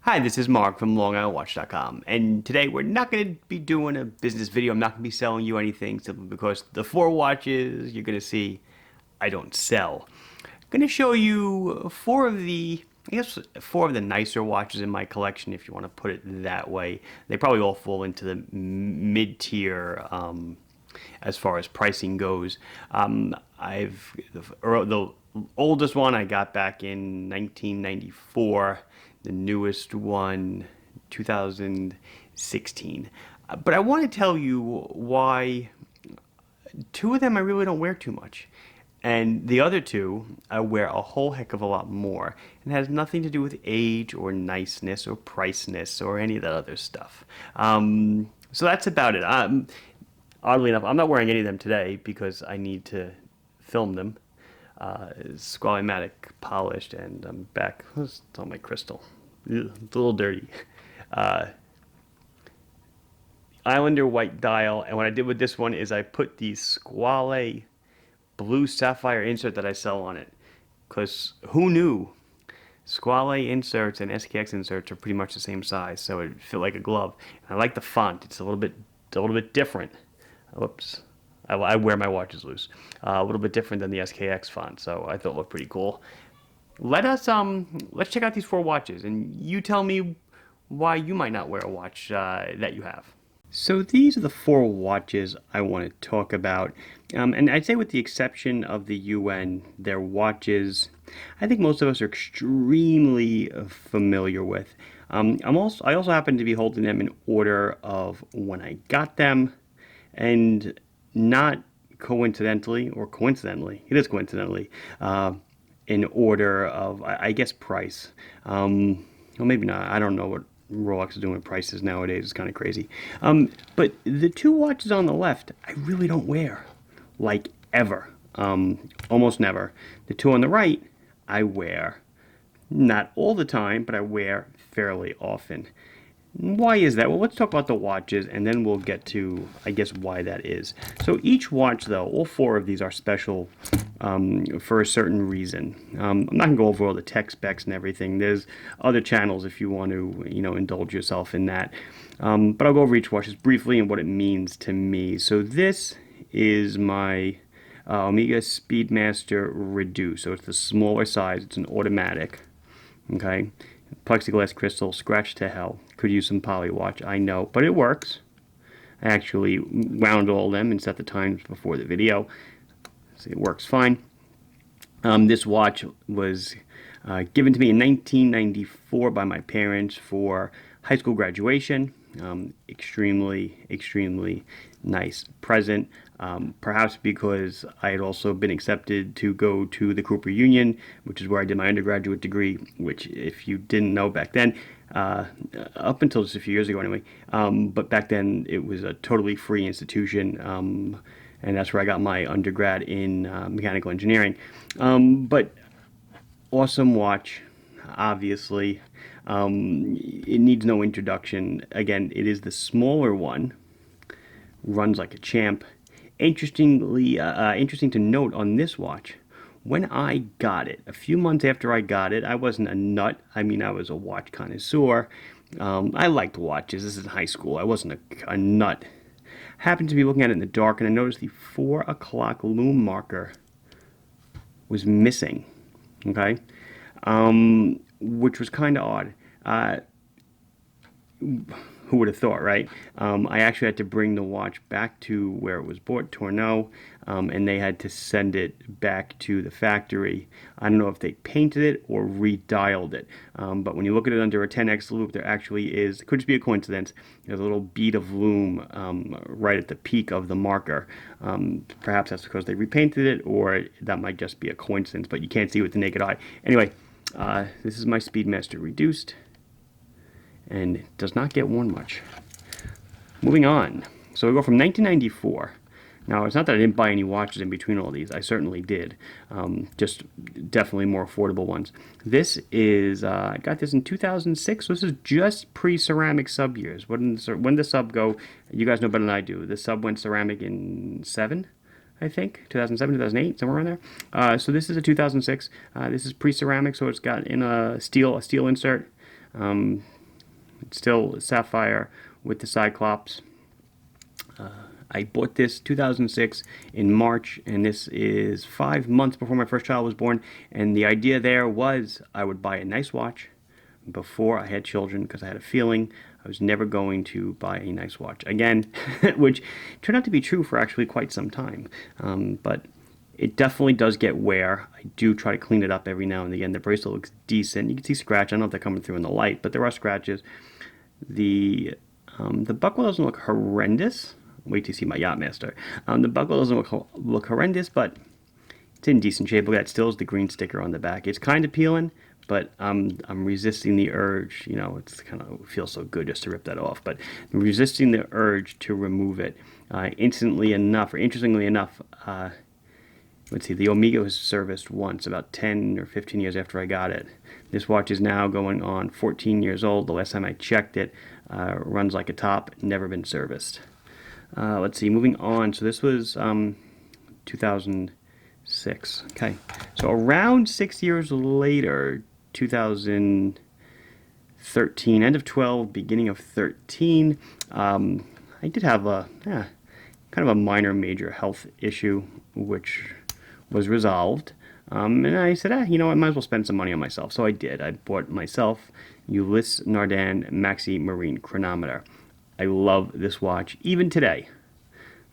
Hi, this is Mark from LongIslandWatch.com, and today we're not going to be doing a business video. I'm not going to be selling you anything simply because the four watches you're going to see I don't sell. I'm going to show you four of the nicer watches in my collection, if you want to put it that way. They probably all fall into the mid-tier as far as pricing goes. The oldest one I got back in 1994. The newest one, 2016. But I want to tell you why two of them I really don't wear too much. And the other two, I wear a whole heck of a lot more. And it has nothing to do with age or niceness or priceness or any of that other stuff. So that's about it. Oddly enough, I'm not wearing any of them today because I need to film them. Squally polished, and I'm back. It's on my crystal. Ugh, it's a little dirty. Uh, Islander white dial, and what I did with this one is I put the Squally blue sapphire insert that I sell on it. Because who knew? Squally inserts and SKX inserts are pretty much the same size, so it fit like a glove. And I like the font; it's a little bit different. Whoops. I wear my watches loose. A little bit different than the SKX font, so I thought it looked pretty cool. Let's check out these four watches, and you tell me why you might not wear a watch that you have. So these are the four watches I want to talk about, and I'd say with the exception of the UN, they're watches I think most of us are extremely familiar with. I also happen to be holding them in order of when I got them, and not coincidentally, or coincidentally, it is coincidentally, in order of, I guess, price. Well, maybe not. I don't know what Rolex is doing with prices nowadays. It's kind of crazy. But the two watches on the left, I really don't wear, like ever. Almost never. The two on the right, I wear not all the time, but I wear fairly often. Why is that? Well, let's talk about the watches, and then we'll get to, I guess, why that is. So each watch, though, all four of these are special for a certain reason. I'm not going to go over all the tech specs and everything. There's other channels if you want to, indulge yourself in that. But I'll go over each watch just briefly and what it means to me. So this is my Omega Speedmaster Reduce. So it's the smaller size. It's an automatic. Okay. Plexiglass crystal, scratch to hell. Could use some poly watch, I know, but it works. I actually wound all of them and set the times before the video. So it works fine. This watch was given to me in 1994 by my parents for high school graduation. Extremely nice present. Perhaps because I had also been accepted to go to the Cooper Union, which is where I did my undergraduate degree, which, if you didn't know back then, up until just a few years ago anyway, but back then it was a totally free institution, and that's where I got my undergrad in mechanical engineering. But awesome watch, obviously. It needs no introduction. Again, it is the smaller one, runs like a champ. Interesting to note on this watch, when I got it, a few months after I got it, I wasn't a nut. I mean, I was a watch connoisseur. I liked watches. This is high school. I wasn't a nut. Happened to be looking at it in the dark, and I noticed the 4 o'clock lume marker was missing. Okay, which was kind of odd. Who would have thought, right? I actually had to bring the watch back to where it was bought, Tourneau, and they had to send it back to the factory. I don't know if they painted it or redialed it, but when you look at it under a 10x loop, there actually is, it could just be a coincidence, there's a little bead of lume right at the peak of the marker. Perhaps that's because they repainted it, or that might just be a coincidence, but you can't see it with the naked eye. Anyway, this is my Speedmaster Reduced, and it does not get worn much. Moving on. So we go from 1994. Now, it's not that I didn't buy any watches in between all these. I certainly did. Just definitely more affordable ones. This is, I got this in 2006. So this is just pre-ceramic sub years. When did the sub go? You guys know better than I do. The sub went ceramic in 7, I think. 2007, 2008, somewhere around there. So this is a 2006. This is pre-ceramic, so it's got in a steel insert. It's still sapphire with the Cyclops. I bought this 2006 in March, and this is 5 months before my first child was born. And the idea there was I would buy a nice watch before I had children because I had a feeling I was never going to buy a nice watch again, which turned out to be true for actually quite some time. But it definitely does get wear. I do try to clean it up every now and again. The bracelet looks decent. You can see scratch. I don't know if they're coming through in the light, but there are scratches. The buckle doesn't look horrendous. Wait till you see my Yacht Master. The buckle doesn't look horrendous, but it's in decent shape. Look, that still is the green sticker on the back. It's kind of peeling, but I'm resisting the urge. You know, it's kind of feels so good just to rip that off, but I'm resisting the urge to remove it. Interestingly enough, let's see, the Omega was serviced once, about 10 or 15 years after I got it. This watch is now going on 14 years old. The last time I checked it, runs like a top, never been serviced. Let's see, moving on. So this was 2006. Okay, so around 6 years later, 2013, end of 12, beginning of 13, I did have a kind of a minor major health issue, which was resolved. And I said, you know, I might as well spend some money on myself. So I did. I bought myself Ulysse Nardin Maxi Marine Chronometer. I love this watch, even today.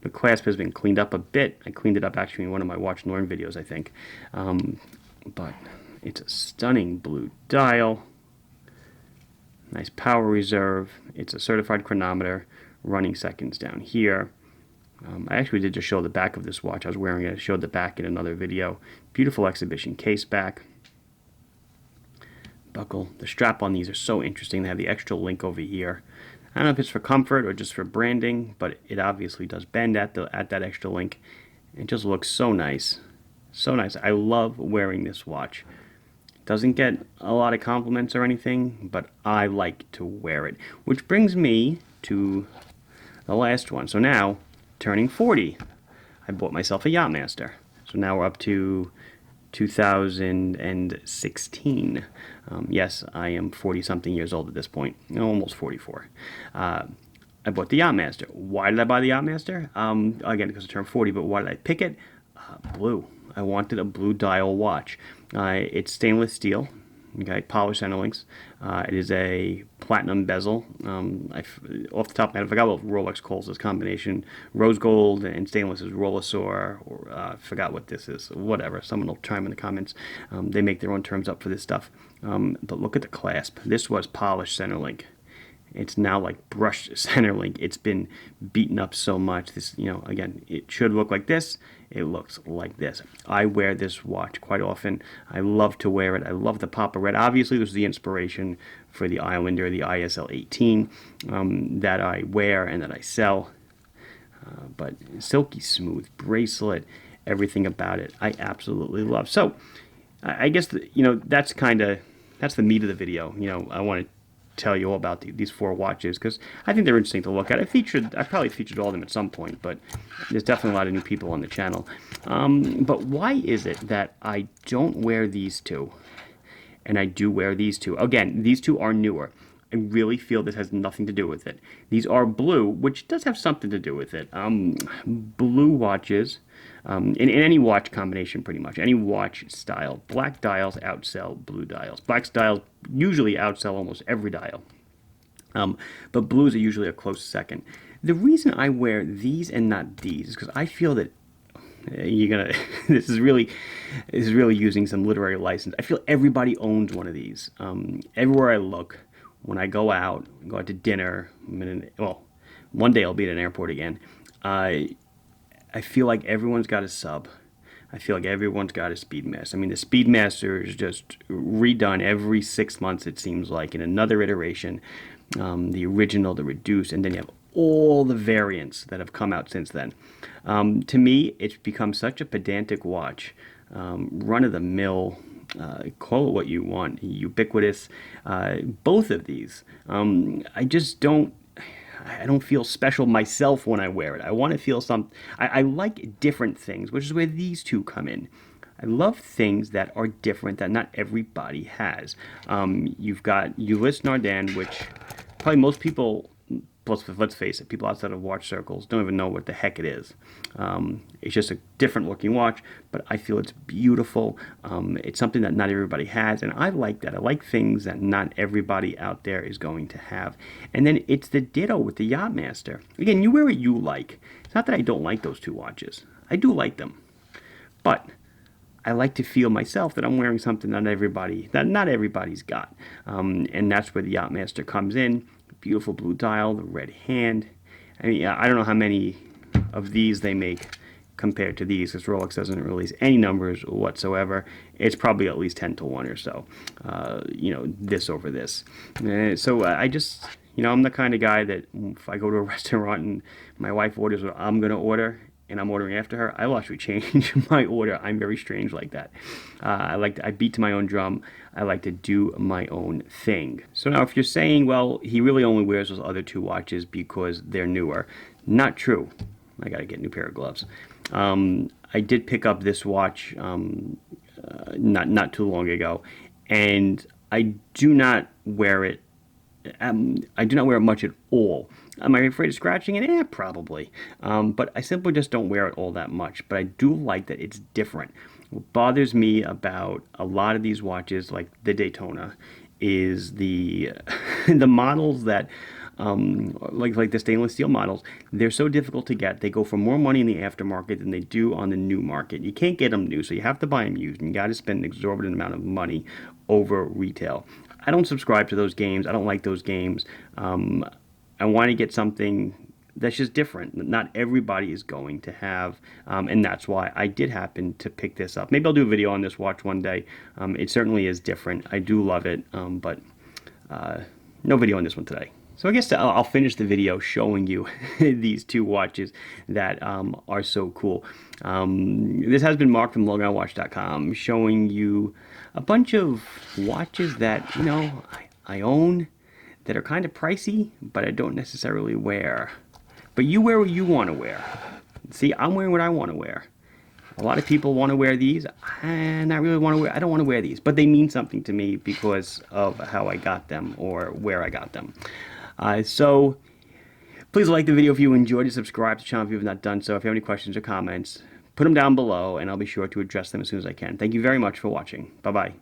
The clasp has been cleaned up a bit. I cleaned it up actually in one of my Watch and Learn videos, I think. But it's a stunning blue dial. Nice power reserve. It's a certified chronometer, running seconds down here. I actually did just show the back of this watch. I was wearing it. I showed the back in another video. Beautiful exhibition case back. Buckle. The strap on these are so interesting. They have the extra link over here. I don't know if it's for comfort or just for branding, but it obviously does bend at that extra link. It just looks so nice. So nice. I love wearing this watch. It doesn't get a lot of compliments or anything, but I like to wear it. Which brings me to the last one. So now, turning 40, I bought myself a Yacht Master. So now we're up to 2016. Yes, I am 40-something years old at this point, almost 44. I bought the Yacht Master. Why did I buy the Yacht Master? Again, because I turned 40, but why did I pick it? Blue. I wanted a blue dial watch. It's stainless steel, okay, polished center links. It is a platinum bezel. Off the top of my head, I forgot what Rolex calls this combination. Rose gold and stainless is Rollesaur, or I forgot what this is. Whatever. Someone will chime in the comments. They make their own terms up for this stuff. But look at the clasp. This was polished center link. It's now like brushed center link. It's been beaten up so much. This, you know, again, it should look like this. It looks like this. I wear this watch quite often. I love to wear it. I love the pop of red. Obviously, this was the inspiration for the Islander, the ISL 18, that I wear and that I sell. But silky smooth bracelet, everything about it, I absolutely love. So, I guess that's the meat of the video. I want to tell you all about these four watches because I think they're interesting to look at. I probably featured all of them at some point, but there's definitely a lot of new people on the channel. But why is it that I don't wear these two and I do wear these two? Again, these two are newer. I really feel this has nothing to do with it. These are blue, which does have something to do with it. Blue watches, in any watch combination pretty much, any watch style, black dials outsell blue dials. Black dials usually outsell almost every dial. But blues are usually a close second. The reason I wear these and not these is because I feel that this is really using some literary license. I feel everybody owns one of these. Everywhere I look, when I go out to dinner, one day I'll be at an airport again. I feel like everyone's got a sub. I feel like everyone's got a Speedmaster. I mean, the Speedmaster is just redone every 6 months, it seems like, in another iteration. The original, the reduced, and then you have all the variants that have come out since then. To me, it's become such a pedantic watch. Run-of-the-mill, call it what you want, ubiquitous. Both of these. I don't feel special myself when I wear it. I want to feel I like different things, which is where these two come in. I love things that are different that not everybody has. You've got Ulysse Nardin, which probably most people, let's face it, people outside of watch circles don't even know what the heck it is. It's just a different looking watch, but I feel it's beautiful. It's something that not everybody has, and I like that. I like things that not everybody out there is going to have. And then it's the ditto with the Yacht Master. Again, you wear what you like. It's not that I don't like those two watches. I do like them, but I like to feel myself that I'm wearing something that not everybody's got, and that's where the Yacht Master comes in. Beautiful blue dial, the red hand. I mean, I don't know how many of these they make compared to these, because Rolex doesn't release any numbers whatsoever. It's probably at least 10 to 1 or so. This over this. So I just, I'm the kind of guy that if I go to a restaurant and my wife orders what I'm going to order, and I'm ordering after her, I will actually change my order. I'm very strange like that. I beat to my own drum. I like to do my own thing. So now if you're saying, well, he really only wears those other two watches because they're newer, not true. I gotta get a new pair of gloves. I did pick up this watch not too long ago, and I do not wear it. I do not wear it much at all. Am I afraid of scratching it? Probably. But I simply just don't wear it all that much. But I do like that it's different. What bothers me about a lot of these watches, like the Daytona, is the the models that like the stainless steel models, they're so difficult to get. They go for more money in the aftermarket than they do on the new market. You can't get them new, so you have to buy them used, and you got to spend an exorbitant amount of money over retail. I don't subscribe to those games. I don't like those games. I want to get something that's just different. Not everybody is going to have, and that's why I did happen to pick this up. Maybe I'll do a video on this watch one day. It certainly is different. I do love it, but no video on this one today. So I guess I'll finish the video showing you these two watches that are so cool. This has been Mark from LoganWatch.com showing you a bunch of watches that, I own, that are kind of pricey, but I don't necessarily wear. But you wear what you want to wear. See, I'm wearing what I want to wear. A lot of people want to wear these, and I don't want to wear these, but they mean something to me because of how I got them or where I got them. So please like the video if you enjoyed it. Subscribe to the channel if you have not done so. If you have any questions or comments, put them down below, and I'll be sure to address them as soon as I can. Thank you very much for watching. Bye-bye.